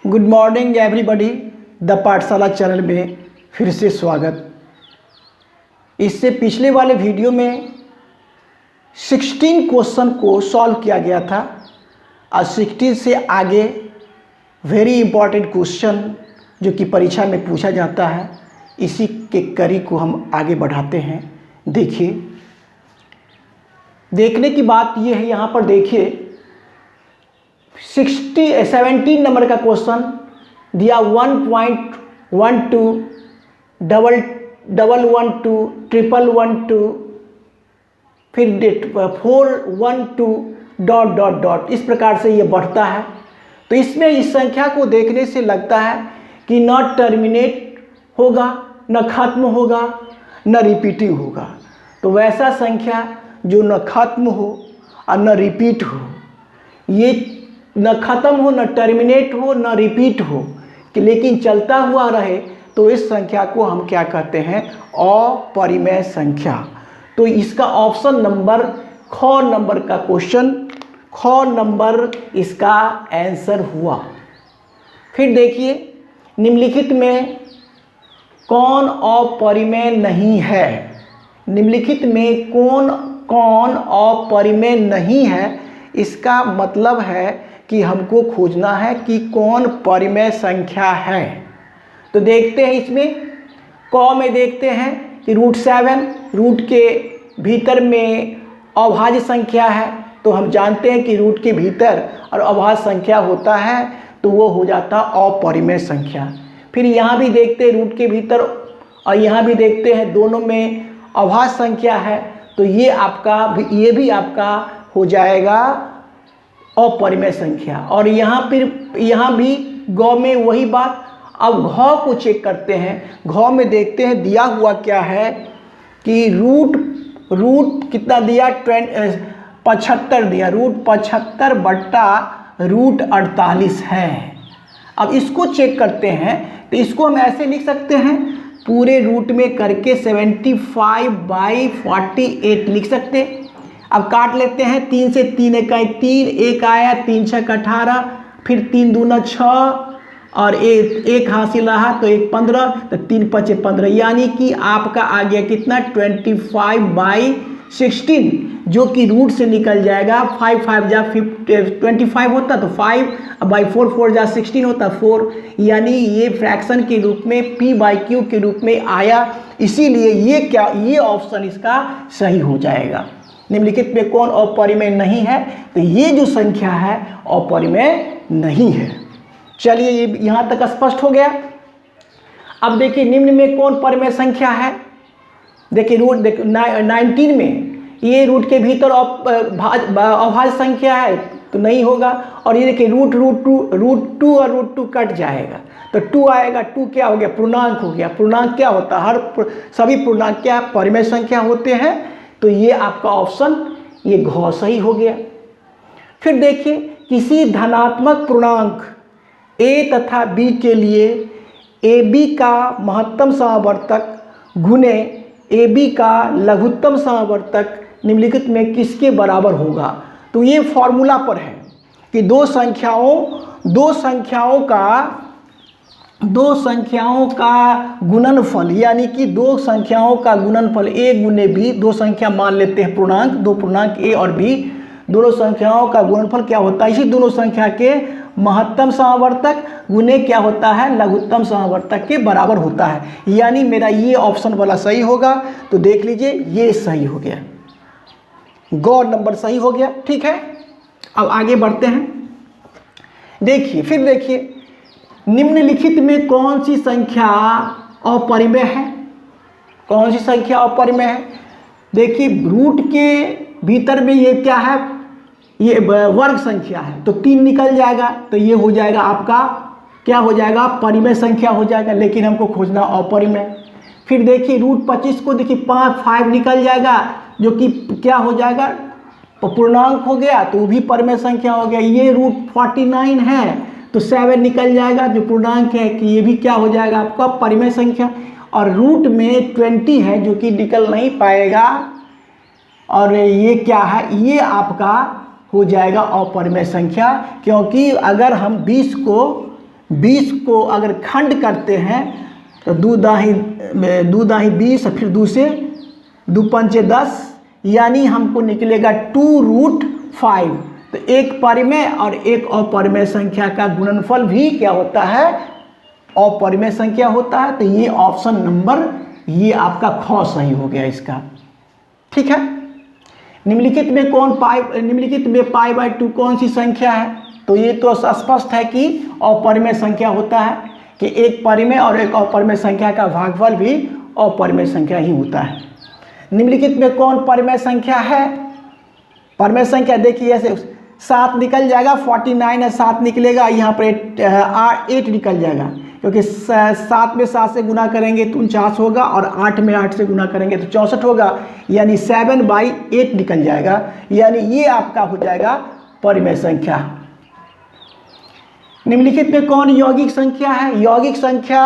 Good morning everybody. The पाठशाला channel में फिर से स्वागत। इससे पिछले वाले वीडियो में 16 क्वेश्चन को सॉल्व किया गया था और 16 से आगे वेरी इंपॉर्टेंट क्वेश्चन जो कि परीक्षा में पूछा जाता है, इसी के कड़ी को हम आगे बढ़ाते हैं। देखिए, देखने की बात यह है, यहाँ पर देखिए 17 नंबर का क्वेश्चन दिया 1.12 डबल 112 ट्रिपल 12 फिर 412 डॉट इस प्रकार से ये बढ़ता है। तो इसमें इस संख्या को देखने से लगता है कि न टर्मिनेट होगा, न खत्म होगा, न रिपीटिव होगा। तो वैसा संख्या जो न खत्म हो और न रिपीट हो, ये न ख़त्म हो, न टर्मिनेट हो, न रिपीट हो, कि लेकिन चलता हुआ रहे, तो इस संख्या को हम क्या कहते हैं? अपरिमेय संख्या। तो इसका ऑप्शन नंबर ख नंबर का क्वेश्चन, ख नंबर इसका आंसर हुआ। फिर देखिए, निम्नलिखित में कौन अपरिमेय नहीं है? निम्नलिखित में कौन अपरिमेय नहीं है? इसका मतलब है कि हमको खोजना है कि कौन परिमेय संख्या है। तो देखते हैं, इसमें क में देखते हैं कि √7 रूट के भीतर में अभाज्य संख्या है। तो हम जानते हैं कि रूट के भीतर और अभाज्य संख्या होता है तो वो हो जाता अपरिमेय संख्या। फिर यहाँ भी देखते हैं रूट के भीतर और यहाँ भी देखते हैं दोनों में अभाज्य संख्या है, तो ये भी आपका हो जाएगा अपरिमेय संख्या। और यहाँ भी ग में वही बात। अब घ को चेक करते हैं। घ में देखते हैं दिया हुआ क्या है कि रूट कितना दिया? 75 दिया। √75 बट्टा √48 है। अब इसको चेक करते हैं, तो इसको हम ऐसे लिख सकते हैं, पूरे रूट में करके 75/48 लिख सकते हैं। अब काट लेते हैं, 3 से 3 इकाई 3, 1 आया, 3 6 18, फिर 3 दूना 6 और एक हासिल रहा तो 1 15, तो 3 5 15, यानी कि आपका आ गया कितना? 25/16, जो कि रूट से निकल जाएगा। 5 5 जा 25 होता तो 5/4 4 जा 16 होता 4, यानी ये फ्रैक्शन के रूप में p/q के रूप में आया। इसीलिए ये ऑप्शन इसका सही हो जाएगा। निम्नलिखित में कौन अपरिमेय नहीं है? तो ये जो संख्या है अपरिमेय नहीं है। चलिए, ये यहाँ तक स्पष्ट हो गया। अब देखिए, निम्न में कौन परिमेय संख्या है? देखिए 19 में ये रूट के भीतर अभाज्य संख्या है तो नहीं होगा। और ये देखिए √2 और √2 कट जाएगा तो 2 आएगा। 2 क्या हो गया? पूर्णांक हो गया। पूर्णांक क्या होता है? सभी पूर्णांक क्या परिमेय संख्या होते हैं। तो ये आपका ऑप्शन ये घ सही हो गया। फिर देखिए, किसी धनात्मक पूर्णांक a तथा b के लिए ab का महत्तम समावर्तक गुने ab का लघुत्तम समावर्तक निम्नलिखित में किसके बराबर होगा? तो ये फॉर्मूला पर है कि दो संख्याओं का गुणनफल, यानी कि दो संख्याओं का गुणनफल a गुने b, दो संख्या मान लेते हैं पूर्णांक, दो पूर्णांक a और b, दोनों संख्याओं का गुणनफल क्या होता है? इसी दोनों संख्या के महत्तम समावर्तक गुने क्या होता है? लघुत्तम समावर्तक के बराबर होता है। यानी मेरा ये ऑप्शन वाला सही होगा। तो देख लीजिए, ये सही हो गया, ग नंबर सही हो गया। ठीक है, अब आगे बढ़ते हैं। देखिए, फिर देखिए, निम्नलिखित में कौन सी संख्या अपरिमेय है? कौन सी संख्या अपरिमेय है? देखिए, रूट के भीतर में ये क्या है? ये वर्ग संख्या है, तो 3 निकल जाएगा, तो ये हो जाएगा आपका क्या हो जाएगा? परिमेय संख्या हो जाएगा। लेकिन हमको खोजना अपरिमेय। फिर देखिए, √25 को देखिए 5 निकल जाएगा, जो कि क्या हो जाएगा? पूर्णांक हो गया, तो वो भी परिमेय संख्या हो गया। ये √49 है तो 7 निकल जाएगा, जो पूर्णांक है, कि ये भी क्या हो जाएगा आपका? परिमेय संख्या। और रूट में 20 है जो कि निकल नहीं पाएगा, और ये क्या है? ये आपका हो जाएगा अपरिमेय संख्या, क्योंकि अगर हम 20 को 20 को अगर खंड करते हैं तो दो दाही 20 और फिर 2 से 2 पंचे 10, यानी हमको निकलेगा 2√5। तो एक परिमेय और एक अपरिमेय संख्या का गुणनफल भी क्या होता है, अपरिमेय संख्या होता है। तो ये ऑप्शन नंबर ये आपका ख सही हो गया इसका। ठीक है, निम्नलिखित में π/2 कौन सी संख्या है? तो ये तो स्पष्ट है कि अपरिमेय संख्या होता है कि एक परिमेय और एक अपरिमेय संख्या का भागफल भी अपरिमेय संख्या ही होता है। निम्नलिखित में कौन परिमेय संख्या है? परिमेय संख्या देखिए ऐसे 7 निकल जाएगा, 49 है 7 निकलेगा, यहाँ पर 8 निकल जाएगा, क्योंकि 7 में 7 से गुना करेंगे तो 49 होगा और 8 में 8 से गुना करेंगे तो 64 होगा, यानी 7/8 निकल जाएगा, यानी ये आपका हो जाएगा परिमेय संख्या। निम्नलिखित में कौन यौगिक संख्या है? यौगिक संख्या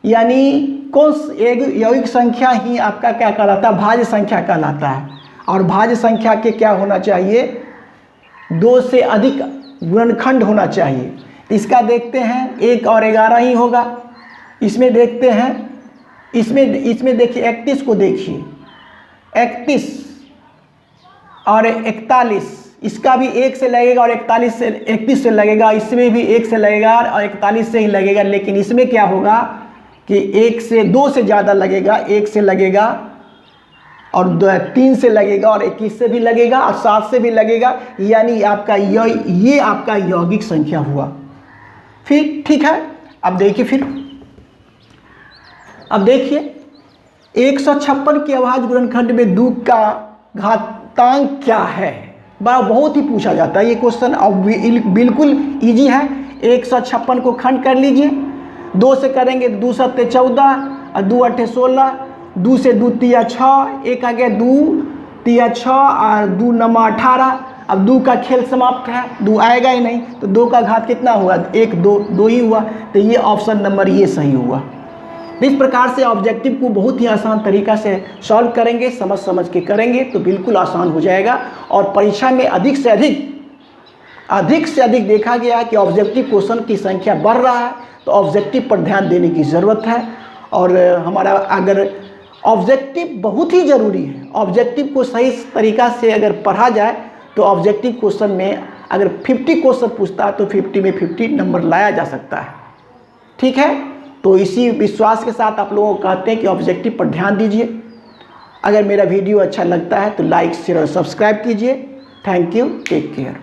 यानी कौन एक यौगिक संख्या ही आपका क्या कहलाता है? भाज्य संख्या कहलाता है। और भाज्य संख्या के क्या होना चाहिए? 2 से अधिक गुणनखंड होना चाहिए। इसका देखते हैं 1 और 11 ही होगा। इसमें देखते हैं, इसमें देखिए 31 को देखिए, 31 और 41, इसका भी 1 से लगेगा और 31 से लगेगा, इसमें भी 1 से लगेगा और 41 से ही लगेगा। लेकिन इसमें क्या होगा कि 1 से 2 से ज़्यादा लगेगा, 1 से लगेगा और 3 से लगेगा और 21 से भी लगेगा और 7 से भी लगेगा, यानी आपका ये आपका यौगिक संख्या हुआ। फिर ठीक है, अब देखिए अब देखिए 156 के अभाज्य गुणनखंड में 2 का घातांक क्या है? बहुत ही पूछा जाता है ये क्वेश्चन, अब बिल्कुल इजी है। 156 को खंड कर लीजिए, 2 से करेंगे तो 2 7 14 और 2 8 16, 2 से 2 3 6, 1 आ गया 2 3 6 और 2 9 18। अब 2 का खेल समाप्त है, 2 आएगा ही नहीं, तो 2 का घात कितना हुआ? 1 2 ही हुआ। तो ये ऑप्शन नंबर ये सही हुआ। इस प्रकार से ऑब्जेक्टिव को बहुत ही आसान तरीका से सॉल्व करेंगे, समझ के करेंगे तो बिल्कुल आसान हो जाएगा। और परीक्षा में अधिक से अधिक देखा गया है कि ऑब्जेक्टिव क्वेश्चन की संख्या बढ़ रहा है, तो ऑब्जेक्टिव पर ध्यान देने की ज़रूरत है। और हमारा अगर ऑब्जेक्टिव बहुत ही ज़रूरी है, ऑब्जेक्टिव को सही तरीका से अगर पढ़ा जाए तो ऑब्जेक्टिव क्वेश्चन में अगर 50 क्वेश्चन पूछता है तो 50 में 50 नंबर लाया जा सकता है। ठीक है, तो इसी विश्वास के साथ आप लोगों को कहते हैं कि ऑब्जेक्टिव पर ध्यान दीजिए। अगर मेरा वीडियो अच्छा लगता है तो लाइक शेयर और सब्सक्राइब कीजिए। Thank you, take care.